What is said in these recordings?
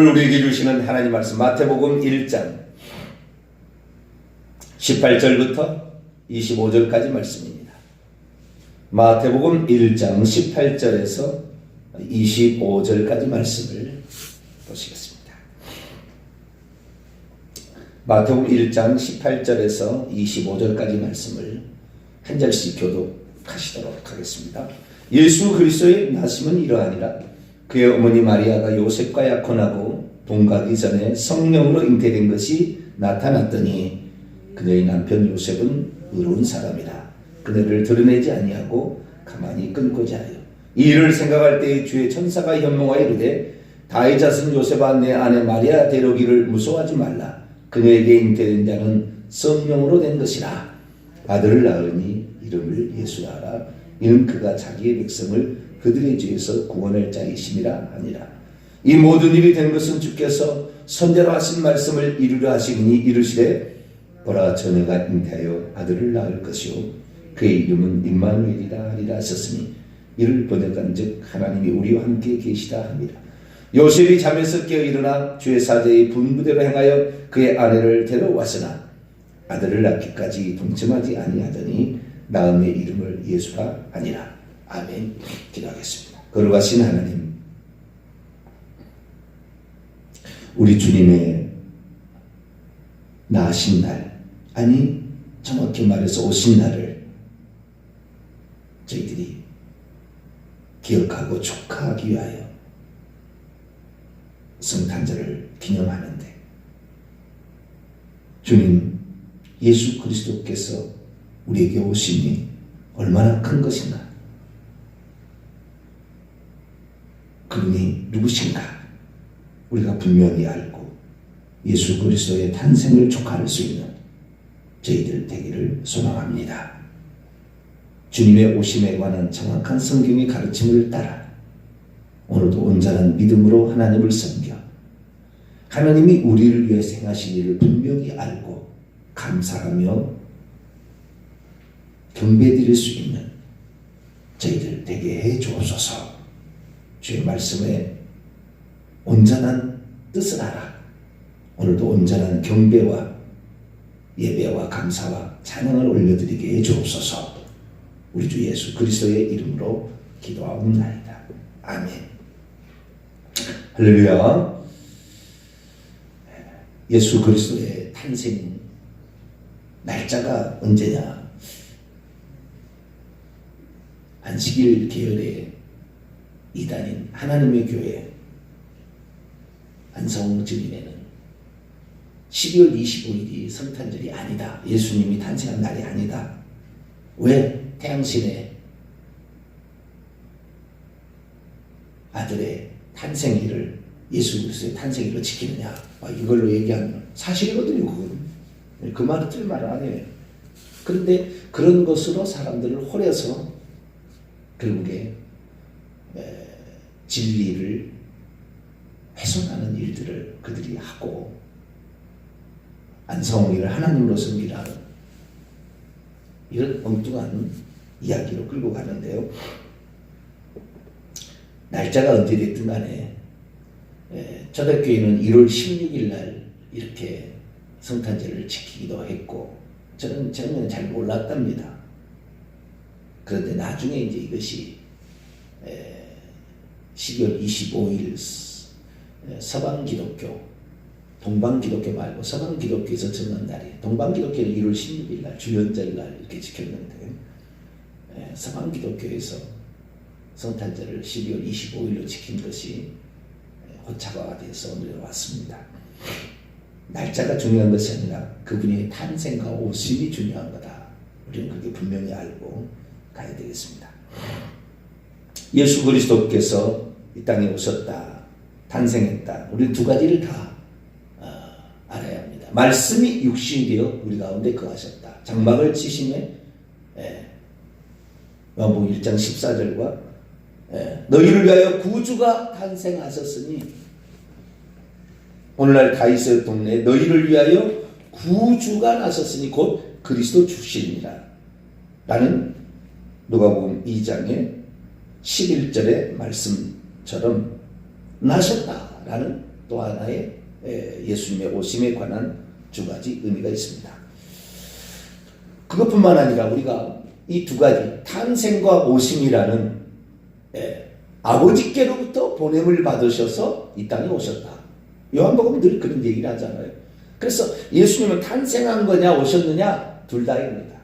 오늘 우리에게 주시는 하나님 말씀 마태복음 1장 18절부터 25절까지 말씀입니다. 마태복음 1장 18절에서 25절까지 말씀을 보시겠습니다. 마태복음 1장 18절에서 25절까지 말씀을 한 절씩 교독하시도록 하겠습니다. 예수 그리스도의 나심은 이러하니라. 그의 어머니 마리아가 요셉과 약혼하고 동거하기 전에 성령으로 잉태된 것이 나타났더니 그녀의 남편 요셉은 의로운 사람이라 그녀를 드러내지 아니하고 가만히 끊고자 하여 이 일을 생각할 때에 주의 천사가 현몽하여 이르되 다윗 자손 요셉아 내 아내 마리아 데려오기를 무서워하지 말라. 그녀에게 잉태된 자는 성령으로 된 것이라. 아들을 낳으니 이름을 예수라 하라. 이는 그가 자기의 백성을 그들의 죄에서 구원할 자이심이라 하니라. 이 모든 일이 된 것은 주께서 선제로 하신 말씀을 이루려 하시니 이르시되 보라 처녀가 잉태하여 아들을 낳을 것이요 그의 이름은 임마누엘이라 하리라 하셨으니 이를 번역한즉 하나님이 우리와 함께 계시다 합니다. 요셉이 잠에서 깨어 일어나 주의 사제의 분부대로 행하여 그의 아내를 데려왔으나 아들을 낳기까지 동침하지 아니하더니 낳음의 이름을 예수라 하니라. 아멘. 기도하겠습니다. 거룩하신 하나님, 우리 주님의 나신 날, 아니 정확히 말해서 오신 날을 저희들이 기억하고 축하하기 위하여 성탄절을 기념하는데 주님 예수 그리스도께서 우리에게 오심이 얼마나 큰 것인가? 그분이 누구신가? 우리가 분명히 알고 예수 그리스도의 탄생을 축하할 수 있는 저희들 되기를 소망합니다. 주님의 오심에 관한 정확한 성경의 가르침을 따라 오늘도 온전한 믿음으로 하나님을 섬겨 하나님이 우리를 위해 행하신 일을 분명히 알고 감사하며 경배드릴 수 있는 저희들 되게 해 주옵소서. 주의 말씀에 온전한 뜻을 알아 오늘도 온전한 경배와 예배와 감사와 찬양을 올려드리게 해 주옵소서. 우리 주 예수 그리스도의 이름으로 기도하옵나이다. 아멘. 할렐루야. 예수 그리스도의 탄생 날짜가 언제냐? 안식일 계열의 이단인 하나님의 교회 안성 증인회는 12월 25일이 성탄절이 아니다. 예수님이 탄생한 날이 아니다. 왜 태양신의 아들의 탄생일을 예수 그리스도의 탄생일로 지키느냐? 이걸로 얘기하면 사실이거든요. 그건. 그 말은 틀린 말은 아니에요. 그런데 그런 것으로 사람들을 홀려서 결국에 진리를 훼손하는 일들을 그들이 하고 안성우리를 하나님으로 섬기라는 이런 엉뚱한 이야기로 끌고 가는데요. 날짜가 언제 됐든 간에 초대교회는 1월 16일 날 이렇게 성탄절을 지키기도 했고 저는 잘 몰랐답니다. 그런데 나중에 이제 이것이 12월 25일 서방기독교, 동방기독교 말고 서방기독교에서 정한 날이 동방기독교는 1월 16일 날 주연절 날 이렇게 지켰는데 서방기독교에서 성탄절을 12월 25일로 지킨 것이 호차가 돼서 오늘 왔습니다. 날짜가 중요한 것이 아니라 그분의 탄생과 오심이 중요한 거다. 우리는 그렇게 분명히 알고 가야 되겠습니다. 예수 그리스도께서 이 땅에 오셨다. 탄생했다. 우리는 두 가지를 다 알아야 합니다. 말씀이 육신이 되어 우리 가운데 거하셨다. 장막을 치심에 요한복음 1장 14절과 너희를 위하여 구주가 탄생하셨으니 오늘날 다윗의 동네에 너희를 위하여 구주가 나셨으니 곧 그리스도 주시니라 라는 누가복음 2장의 11절의 말씀처럼 나셨다라는 또 하나의 예수님의 오심에 관한 두 가지 의미가 있습니다. 그것뿐만 아니라 우리가 이 두 가지 탄생과 오심이라는 아버지께로부터 보냄을 받으셔서 이 땅에 오셨다. 요한복음은 늘 그런 얘기를 하잖아요. 그래서 예수님은 탄생한 거냐 오셨느냐 둘 다입니다.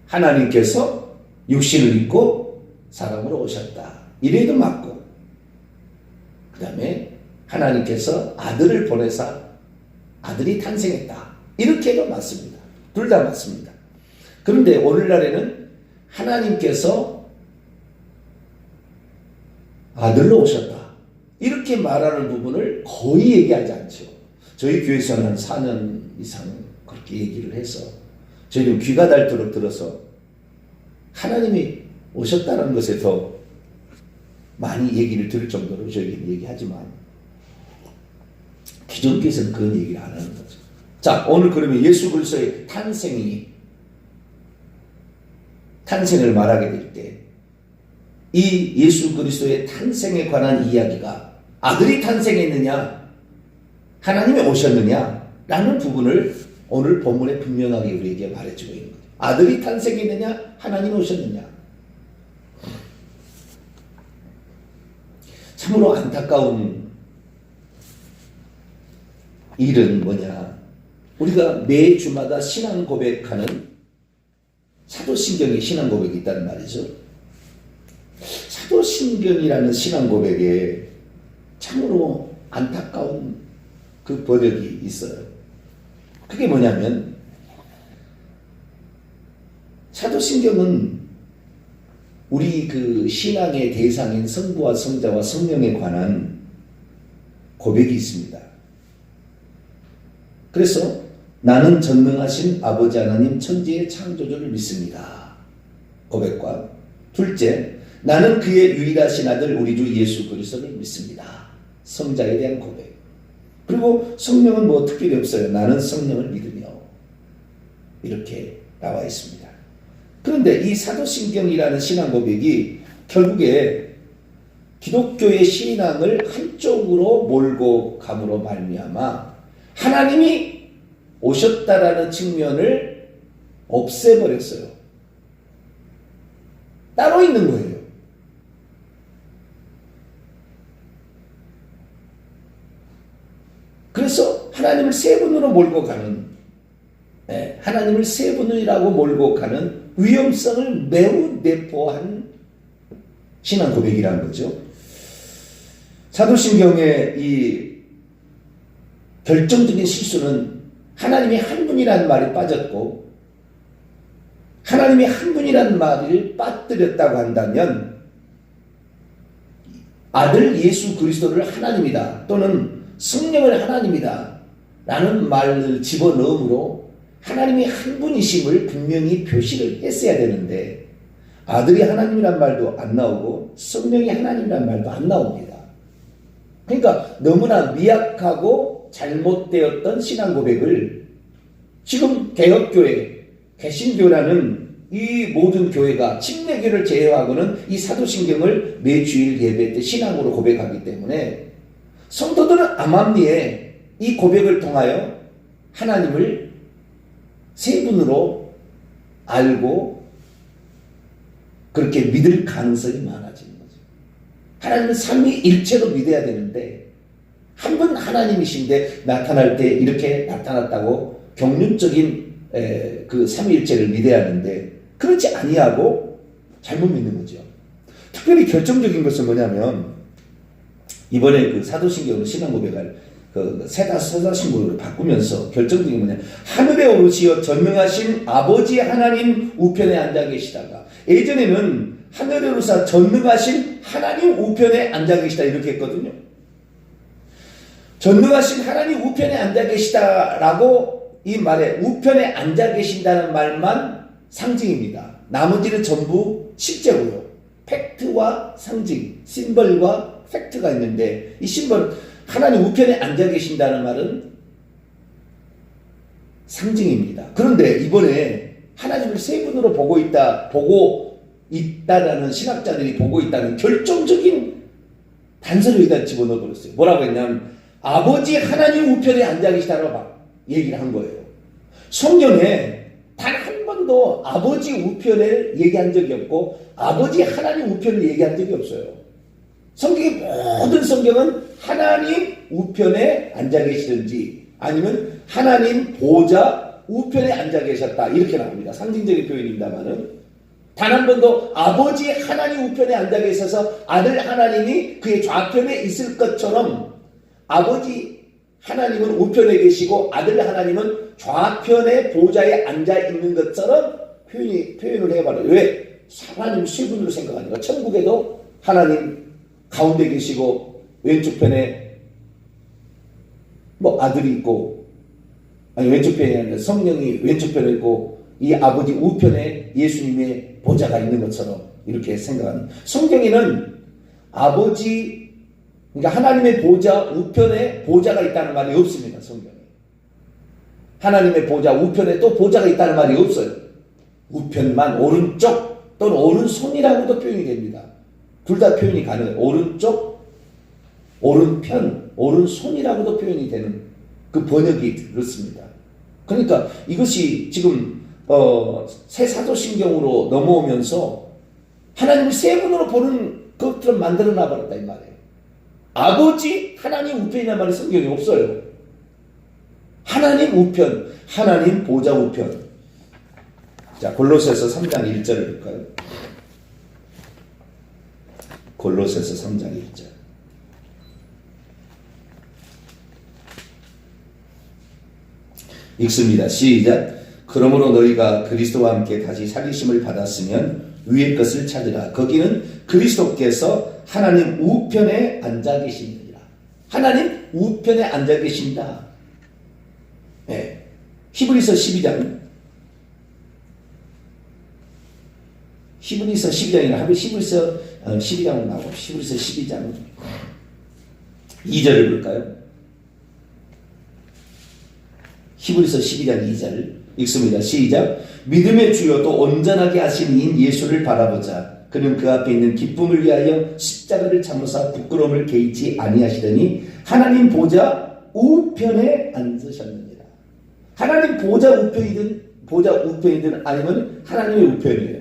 하나님께서 육신을 입고 사람으로 오셨다. 이래도 맞고 그 다음에 하나님께서 아들을 보내사 아들이 탄생했다. 이렇게도 맞습니다. 둘 다 맞습니다. 그런데 오늘날에는 하나님께서 아들로 오셨다. 이렇게 말하는 부분을 거의 얘기하지 않죠. 저희 교회에서는 한 4년 이상 그렇게 얘기를 해서 저희는 귀가 닳도록 들어서 하나님이 오셨다는 것에 더 많이 얘기를 들을 정도로 저희는 얘기하지만 기존 교회에서는 그런 얘기를 안 하는 거죠. 자, 오늘 그러면 예수 그리스도의 탄생을 말하게 될 때 이 예수 그리스도의 탄생에 관한 이야기가 아들이 탄생했느냐 하나님이 오셨느냐 라는 부분을 오늘 본문에 분명하게 우리에게 말해주고 있는 거예요. 아들이 탄생했느냐 하나님이 오셨느냐. 참으로 안타까운 일은 뭐냐, 우리가 매 주마다 신앙 고백하는 사도신경의 신앙 고백이 있다는 말이죠. 사도신경이라는 신앙 고백에 참으로 안타까운 그 번역이 있어요. 그게 뭐냐면 사도신경은 우리 그 신앙의 대상인 성부와 성자와 성령에 관한 고백이 있습니다. 그래서 나는 전능하신 아버지 하나님 천지의 창조주를 믿습니다. 고백과 둘째, 나는 그의 유일하신 아들 우리 주 예수 그리스도를 믿습니다. 성자에 대한 고백. 그리고 성령은 뭐 특별히 없어요. 나는 성령을 믿으며. 이렇게 나와 있습니다. 그런데 이 사도신경이라는 신앙 고백이 결국에 기독교의 신앙을 한쪽으로 몰고 감으로 말미암아 하나님이 오셨다라는 측면을 없애버렸어요. 따로 있는 거예요. 그래서 하나님을 세 분으로 몰고 가는, 하나님을 세 분이라고 몰고 가는 위험성을 매우 내포한 신앙 고백이라는 거죠. 사도신경의 이 결정적인 실수는 하나님이 한 분이라는 말이 빠졌고, 하나님이 한 분이라는 말을 빠뜨렸다고 한다면 아들 예수 그리스도를 하나님이다 또는 성령을 하나님이다 라는 말을 집어넣음으로 하나님이 한 분이심을 분명히 표시를 했어야 되는데 아들이 하나님이란 말도 안 나오고 성령이 하나님이란 말도 안 나옵니다. 그러니까 너무나 미약하고 잘못되었던 신앙 고백을 지금 개혁교회, 개신교라는 이 모든 교회가 침례교를 제외하고는 이 사도신경을 매주일 예배 때 신앙으로 고백하기 때문에 성도들은 암암리에 이 고백을 통하여 하나님을 세 분으로 알고 그렇게 믿을 가능성이 많아지는 거죠. 하나님은 삼위일체로 믿어야 되는데 한 분 하나님이신데 나타날 때 이렇게 나타났다고 경륜적인 그 삼위일체를 믿어야 하는데 그렇지 아니하고 잘못 믿는 거죠. 특별히 결정적인 것은 뭐냐면 이번에 그 사도신경으로 신앙 고백을 그 사도신경으로 바꾸면서 결정적인 게 뭐냐, 하늘에 오르시어 전능하신 아버지 하나님 우편에 앉아 계시다가, 예전에는 하늘에 오르사 전능하신 하나님 우편에 앉아 계시다 이렇게 했거든요. 전능하신 하나님 우편에 앉아 계시다라고 이 말에 우편에 앉아 계신다는 말만 상징입니다. 나머지는 전부 실제고요. 팩트와 상징, 심벌과 팩트가 있는데 이 심벌은 하나님 우편에 앉아 계신다는 말은 상징입니다. 그런데 이번에 하나님을 세 분으로 보고 있다라는 신학자들이 보고 있다는 결정적인 단서를 여기다 집어넣어 버렸어요. 뭐라고 했냐면 아버지 하나님 우편에 앉아 계시다라고 얘기를 한 거예요. 성경에 단 한 번도 아버지 우편을 얘기한 적이 없고 아버지 하나님 우편을 얘기한 적이 없어요. 성경의 모든 성경은 하나님 우편에 앉아 계시든지 아니면 하나님 보좌 우편에 앉아 계셨다 이렇게 나옵니다. 상징적인 표현입니다만은 단 한 번도 아버지 하나님 우편에 앉아 계셔서 아들 하나님이 그의 좌편에 있을 것처럼 아버지 하나님은 우편에 계시고 아들 하나님은 좌편의 보좌에 앉아 있는 것처럼 표현을 해봐요. 왜? 하나님 세 분으로 생각하니까 천국에도 하나님 가운데 계시고 왼쪽편에 뭐 아들이 있고 아니 왼쪽편이 아니라 성령이 왼쪽편에 있고 이 아버지 우편에 예수님의 보좌가 있는 것처럼 이렇게 생각하는 성경에는 아버지 그러니까 하나님의 보좌 우편에 보좌가 있다는 말이 없습니다. 성경에 하나님의 보좌 우편에 또 보좌가 있다는 말이 없어요. 우편만 오른쪽 또는 오른손이라고도 표현이 됩니다. 둘 다 표현이 가능해요. 오른쪽, 오른편, 오른손이라고도 표현이 되는 그 번역이 그렇습니다. 그러니까 이것이 지금 새 사도신경으로 넘어오면서 하나님을 세 분으로 보는 것들을 만들어 놔버렸다 이 말이에요. 아버지 하나님 우편이라는 말이 성경에 없어요. 하나님 우편, 하나님 보좌 우편. 자, 골로새서 3장 1절을 볼까요? 골로새서 3장 1절. 읽습니다. 시작. 그러므로 너희가 그리스도와 함께 다시 살리심을 받았으면 위의 것을 찾으라. 거기는 그리스도께서 하나님 우편에 앉아 계시느니라. 하나님 우편에 앉아 계신다. 네. 히브리서 12장. 히브리서 12장이나 하면 히브리서 12장으로 나오고 히브리서 12장 2절을 볼까요? 히브리서 12장 2절 읽습니다. 시작. 믿음의 주여 또 온전하게 하신 이인 예수를 바라보자. 그는 그 앞에 있는 기쁨을 위하여 십자가를 참으사 부끄러움을 개의치 아니하시더니 하나님 보좌 우편에 앉으셨느니라. 하나님 보좌 우편이든 아니면 하나님의 우편이에요.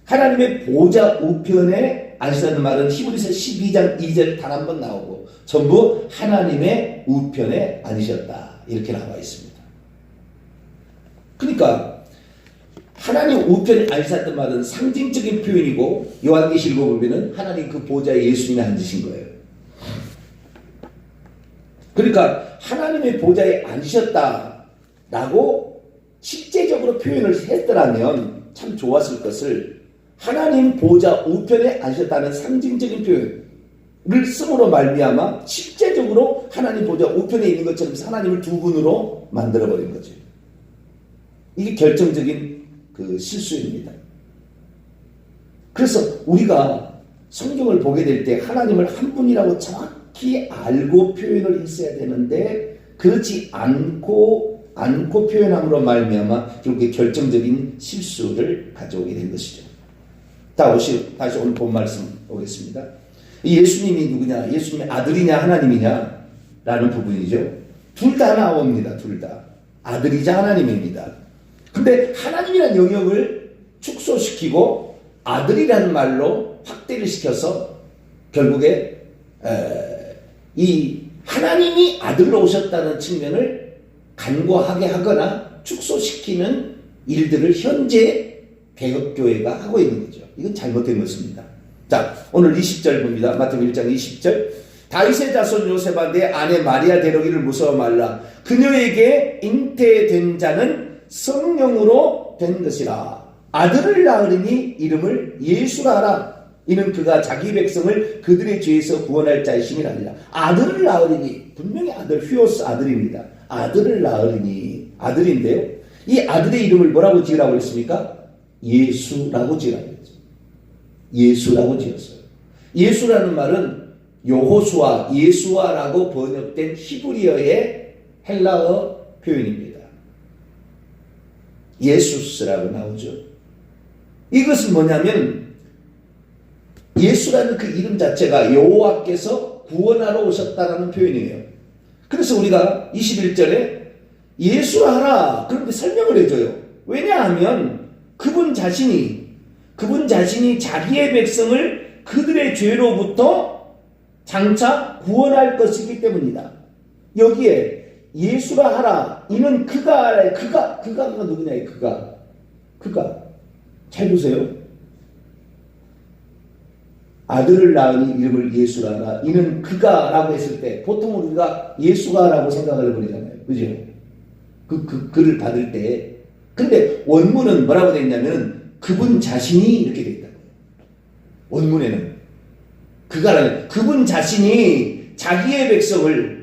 하나님의 보좌 우편에 앉으셨다는 말은 히브리서 12장 2절 단 한 번 나오고 전부 하나님의 우편에 앉으셨다 이렇게 나와 있습니다. 그러니까 하나님 우편에 앉으셨다는 말은 상징적인 표현이고 요한계시록 보면은 하나님 그 보좌에 예수님이 앉으신 거예요. 그러니까 하나님의 보좌에 앉으셨다라고 실제적으로 표현을 했더라면 참 좋았을 것을 하나님 보좌 우편에 앉으셨다는 상징적인 표현을 쓰므로 말미암아 실제적으로 하나님 보좌 우편에 있는 것처럼 하나님을 두 분으로 만들어버린 거죠. 이게 결정적인 그 실수입니다. 그래서 우리가 성경을 보게 될 때 하나님을 한 분이라고 정확히 알고 표현을 했어야 되는데 그렇지 않고 표현함으로 말미암아 결국에 결정적인 실수를 가져오게 된 것이죠. 다시 오늘 본 말씀 보겠습니다. 예수님이 누구냐? 예수님의 아들이냐 하나님이냐? 라는 부분이죠. 둘 다 나옵니다. 둘 다. 아들이자 하나님입니다. 근데 하나님이라는 영역을 축소시키고 아들이라는 말로 확대를 시켜서 결국에 이 하나님이 아들로 오셨다는 측면을 간과하게 하거나 축소시키는 일들을 현재 개혁교회가 하고 있는 거죠. 이건 잘못된 것입니다. 자, 오늘 20절 봅니다. 마태복음 1장 20절. 다윗의 자손 요셉아 내 아내 마리아 데려기를 무서워 말라. 그녀에게 잉태된 자는 성령으로 된 것이라. 아들을 낳으리니 이름을 예수라 하라. 이는 그가 자기 백성을 그들의 죄에서 구원할 자이심이라니라. 아들을 낳으리니 분명히 아들 휘오스 아들입니다. 아들을 낳으리니 아들인데요. 이 아들의 이름을 뭐라고 지으라고 했습니까? 예수라고 지으라고 했죠. 예수라고 지었어요. 예수라는 말은 여호수아, 예수아라고 번역된 히브리어의 헬라어 표현입니다. 예수스라고 나오죠. 이것은 뭐냐면 예수라는 그 이름 자체가 여호와께서 구원하러 오셨다라는 표현이에요. 그래서 우리가 21절에 예수라 하라. 그런데 설명을 해줘요. 왜냐하면 그분 자신이 자기의 백성을 그들의 죄로부터 장차 구원할 것이기 때문이다. 여기에 예수라 하라. 이는 그가 누구냐? 그가 잘 보세요. 아들을 낳은 이름을 예수라 하라. 이는 그가라고 했을 때 보통 우리가 예수가라고 생각을 해버리잖아요. 그죠? 그를 받을 때. 근데 원문은 뭐라고 되어 있냐면 그분 자신이 이렇게 되어 있다고요. 원문에는 그분 자신이 자기의 백성은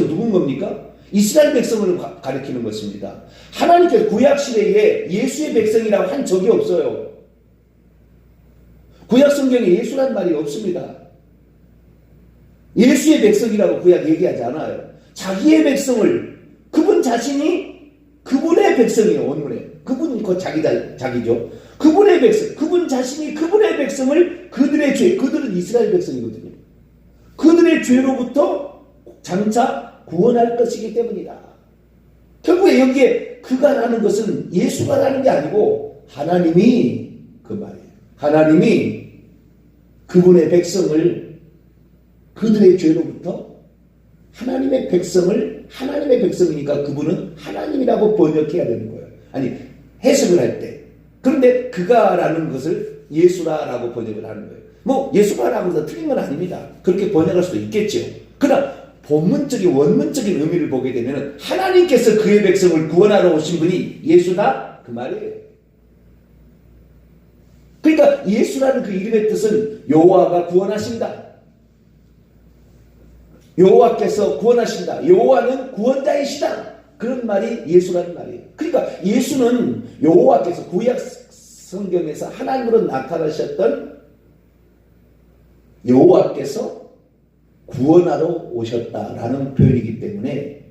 누군 겁니까? 이스라엘 백성을 가리키는 것입니다. 하나님께서 구약시대에 예수의 백성이라고 한 적이 없어요. 구약 성경에 예수란 말이 없습니다. 예수의 백성이라고 구약 얘기하지 않아요. 자기의 백성을, 그분 자신이 그분의 백성이에요. 원문에. 그분이 곧 자기죠. 그분의 백성, 그분 자신이 그분의 백성을 그들은 이스라엘 백성이거든요. 그들의 죄로부터 장차 구원할 것이기 때문이다. 결국에 여기에 그가라는 것은 예수가라는 게 아니고 하나님이 그 말이에요. 하나님이 그분의 백성을 그들의 죄로부터 하나님의 백성이니까 그분은 하나님이라고 번역해야 되는 거예요. 아니 해석을 할 때. 그런데 그가라는 것을 예수라라고 번역을 하는 거예요. 뭐 예수가라고 해서 틀린 건 아닙니다. 그렇게 번역할 수도 있겠죠. 그러나 원문적인 의미를 보게 되면 하나님께서 그의 백성을 구원하러 오신 분이 예수다 그 말이에요. 그러니까 예수라는 그 이름의 뜻은 여호와가 구원하신다. 여호와께서 구원하신다. 여호와는 구원자이시다. 그런 말이 예수라는 말이에요. 그러니까 예수는 여호와께서 구약 성경에서 하나님으로 나타나셨던 여호와께서 구원하러 오셨다라는 표현이기 때문에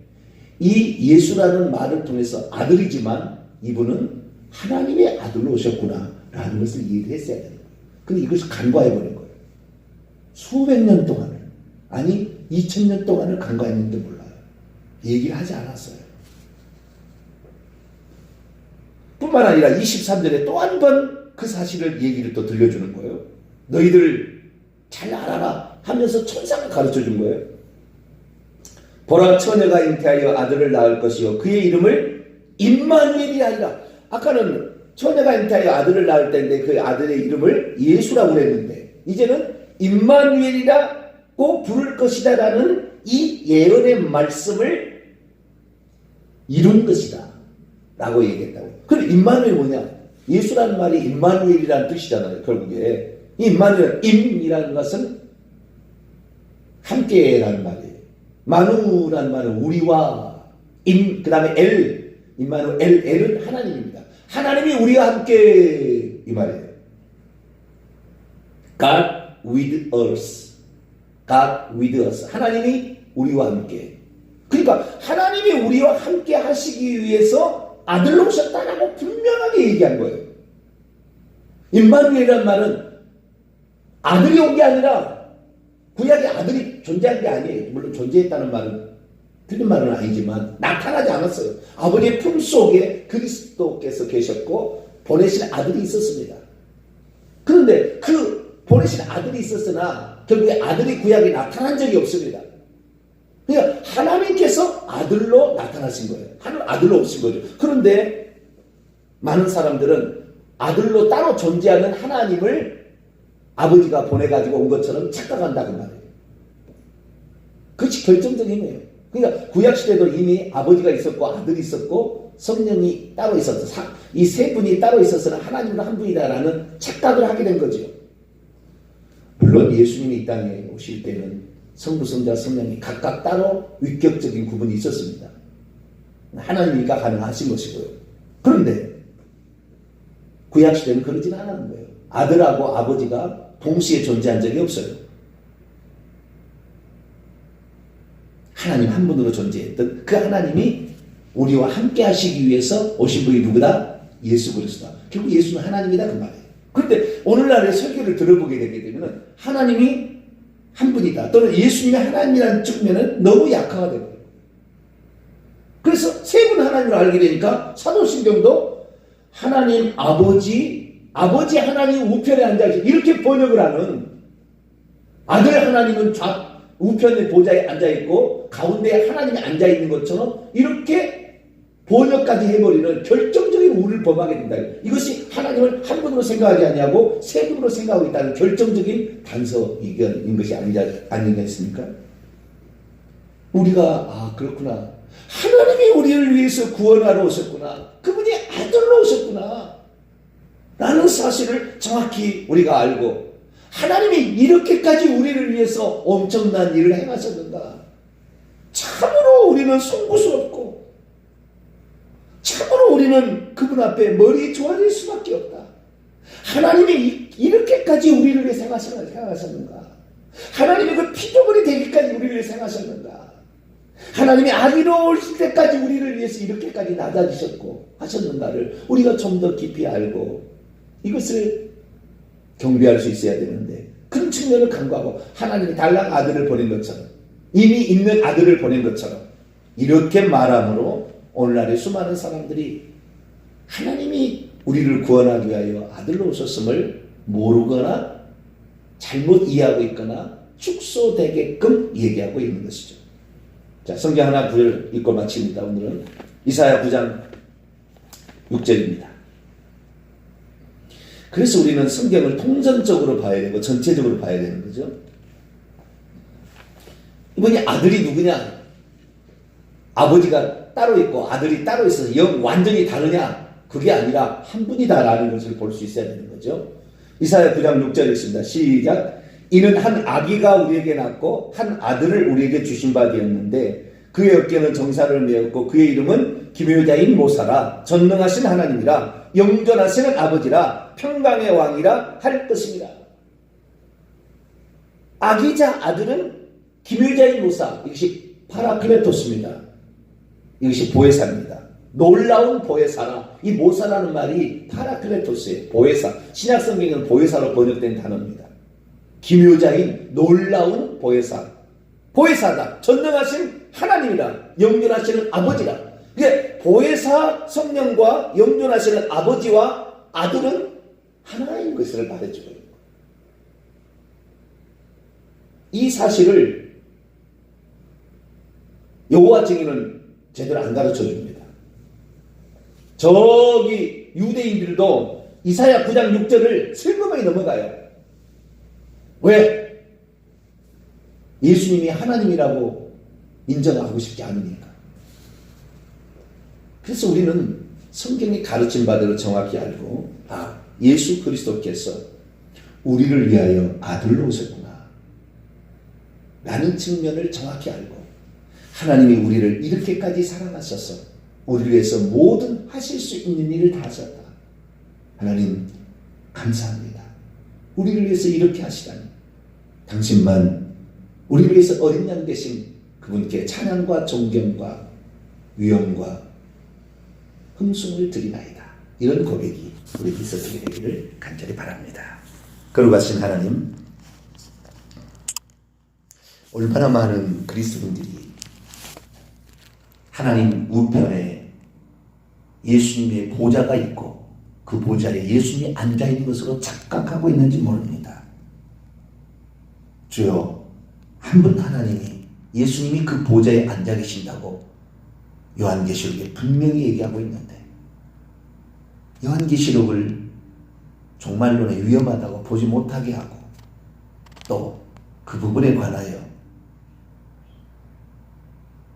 이 예수라는 말을 통해서 아들이지만 이분은 하나님의 아들로 오셨구나라는 것을 이해를 했어야 되는 거예요. 근데 이것을 간과해버린 거예요. 수백 년 동안을, 아니 2000년 동안을 간과했는데 몰라요. 얘기를 하지 않았어요. 뿐만 아니라 23절에 또 한 번 그 사실을 얘기를 또 들려주는 거예요. 너희들 잘 알아라 하면서 천상을 가르쳐 준 거예요. 보라 처녀가 잉태하여 아들을 낳을 것이요 그의 이름을 임마누엘이 아니라, 아까는 처녀가 잉태하여 아들을 낳을 때인데 그 아들의 이름을 예수라고 그랬는데 이제는 임마누엘이라고 부를 것이다 라는 이 예언의 말씀을 이룬 것이다 라고 얘기했다고. 그럼 임마누엘이 뭐냐? 예수라는 말이 임마누엘이라는 뜻이잖아요. 결국에 이 임마누엘, 임이라는 것은 함께라는 말이에요. 마누라는 말은 우리와, 그 다음에 엘, 임마누엘, 엘은 하나님입니다. 하나님이 우리와 함께 이 말이에요. God with us. God with us. 하나님이 우리와 함께. 그러니까 하나님이 우리와 함께 하시기 위해서 아들로 오셨다라고 분명하게 얘기한 거예요. 임마누엘이라는 말은 아들이 온 게 아니라 구약에 아들이 존재한 게 아니에요. 물론 존재했다는 말은 틀린 말은 아니지만 나타나지 않았어요. 아버지의 품속에 그리스도께서 계셨고 보내신 아들이 있었습니다. 그런데 그 보내신 아들이 있었으나 결국에 아들이 구약에 나타난 적이 없습니다. 그러니까 하나님께서 아들로 나타나신 거예요. 아들로 오신 거죠. 그런데 많은 사람들은 아들로 따로 존재하는 하나님을 아버지가 보내가지고 온 것처럼 착각한다고 말해요. 그것이 결정적인 힘이에요. 그러니까 구약시대도 이미 아버지가 있었고 아들이 있었고 성령이 따로 있었어. 이 세 분이 따로 있었으나 하나님은 한 분이다라는 착각을 하게 된 거죠. 물론 예수님이 이 땅에 오실 때는 성부, 성자, 성령이 각각 따로 위격적인 구분이 있었습니다. 하나님이니까 가능하신 것이고요. 그런데 구약시대는 그러진 않았는 거예요. 아들하고 아버지가 동시에 존재한 적이 없어요. 하나님 한 분으로 존재했던 그 하나님이 우리와 함께 하시기 위해서 오신 분이 누구다? 예수 그리스도다. 결국 예수는 하나님이다 그 말이에요. 그런데 오늘날의 설교를 들어보게 되게 되면 하나님이 한 분이다. 또는 예수님이 하나님이라는 측면은 너무 약화가 되고, 그래서 세 분 하나님을 알게 되니까 사도신경도 하나님 아버지 하나님 우편에 앉아있어 이렇게 번역을 하는, 아들 하나님은 우편의 보좌에 앉아있고 가운데 하나님이 앉아있는 것처럼 이렇게 번역까지 해버리는 결정적인 우를 범하게 된다. 이것이 하나님을 한 분으로 생각하지 아니하고 세 분으로 생각하고 있다는 결정적인 단서 이견인 것이 아니겠습니까? 우리가 그렇구나, 하나님이 우리를 위해서 구원하러 오셨구나, 그분이 아들로 오셨구나 라는 사실을 정확히 우리가 알고, 하나님이 이렇게까지 우리를 위해서 엄청난 일을 행하셨는가, 참으로 우리는 송구스럽고 참으로 우리는 그분 앞에 머리 조아릴 수밖에 없다. 하나님이 이렇게까지 우리를 위해 생하셨는가, 하나님이 그 피조물이 되기까지 우리를 위해 생하셨는가, 하나님이 아기로 오실 때까지 우리를 위해서 이렇게까지 낮아지셨고 하셨는가를 우리가 좀 더 깊이 알고 이것을 경배할 수 있어야 되는데, 그런 측면을 간구하고 하나님이 달랑 아들을 보낸 것처럼, 이미 있는 아들을 보낸 것처럼 이렇게 말함으로 오늘날의 수많은 사람들이 하나님이 우리를 구원하기 위하여 아들로 오셨음을 모르거나 잘못 이해하고 있거나 축소되게끔 얘기하고 있는 것이죠. 자, 성경 하나 구절 읽고 마칩니다. 오늘은 이사야 9장 6절입니다. 그래서 우리는 성경을 통전적으로 봐야 되고 전체적으로 봐야 되는 거죠. 이분이 아들이 누구냐? 아버지가 따로 있고 아들이 따로 있어서 완전히 다르냐? 그게 아니라 한 분이다라는 것을 볼 수 있어야 되는 거죠. 이사야 9장 6절 읽습니다. 시작. 이는 한 아기가 우리에게 낳고 한 아들을 우리에게 주신 바 되었는데 그의 어깨는 정사를 메었고 그의 이름은 기묘자인 모사라, 전능하신 하나님이라, 영존하시는 아버지라, 평강의 왕이라 할 것입니다. 아기자 아들은 기묘자인 모사, 이것이 파라클레토스입니다. 이것이 보혜사입니다. 놀라운 보혜사라. 이 모사라는 말이 파라클레토스예요. 보혜사. 신약성경은 보혜사로 번역된 단어입니다. 기묘자인 놀라운 보혜사. 보혜사다. 전능하신 하나님이라. 영존하시는 아버지라. 이게 보혜사 성령과 영존하시는 아버지와 아들은 하나인 것을 말해주고 있는 거예요. 이 사실을 여호와 증인은 제대로 안 가르쳐 줍니다. 저기 유대인들도 이사야 9장 6절을 슬그머니 넘어가요. 왜? 예수님이 하나님이라고 인정하고 싶지 않으니까. 그래서 우리는 성경이 가르친 바대로 정확히 알고, 예수 그리스도께서 우리를 위하여 아들로 오셨구나 라는 측면을 정확히 알고, 하나님이 우리를 이렇게까지 사랑하셔서 우리를 위해서 모든 하실 수 있는 일을 다 하셨다. 하나님 감사합니다. 우리를 위해서 이렇게 하시다니. 당신만 우리를 위해서 어린 양 되신 그분께 찬양과 존경과 위엄과 흥숭을 드리나이다. 이런 고백이 우리에게 있어지게 되기를 간절히 바랍니다. 거룩하신 하나님, 얼마나 많은 그리스도인들이 하나님 우편에 예수님의 보좌가 있고 그 보좌에 예수님이 앉아있는 것으로 착각하고 있는지 모릅니다. 주여, 한 분 하나님이 예수님이 그 보좌에 앉아 계신다고 요한계시록에 분명히 얘기하고 있는데, 요한계시록을 종말론에 위험하다고 보지 못하게 하고 또 그 부분에 관하여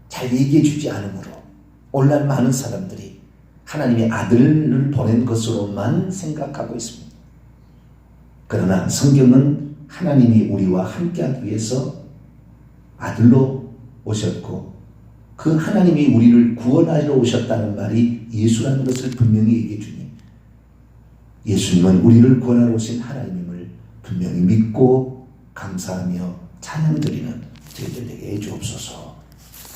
잘 얘기해 주지 않으므로 오늘날 많은 사람들이 하나님의 아들을 보낸 것으로만 생각하고 있습니다. 그러나 성경은 하나님이 우리와 함께하기 위해서 아들로 오셨고 그 하나님이 우리를 구원하러 오셨다는 말이 예수라는 것을 분명히 얘기해 주니, 예수님은 우리를 구원하러 오신 하나님임을 분명히 믿고 감사하며 찬양드리는 저희들 에게 주옵소서.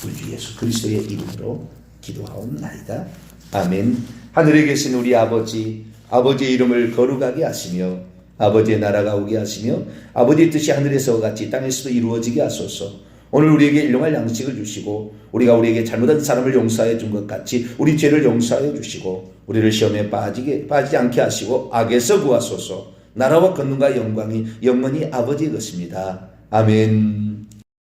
우리 주 예수 그리스도의 이름으로 기도하옵나이다. 아멘. 하늘에 계신 우리 아버지, 아버지의 이름을 거룩하게 하시며 아버지의 나라가 오게 하시며 아버지의 뜻이 하늘에서와 같이 땅에서도 이루어지게 하소서. 오늘 우리에게 일용할 양식을 주시고 우리가 우리에게 잘못한 사람을 용서해 준 것 같이 우리 죄를 용서하여 주시고 우리를 시험에 빠지지 않게 하시고 악에서 구하소서. 나라와 권능과 영광이 영원히 아버지의 것입니다. 아멘.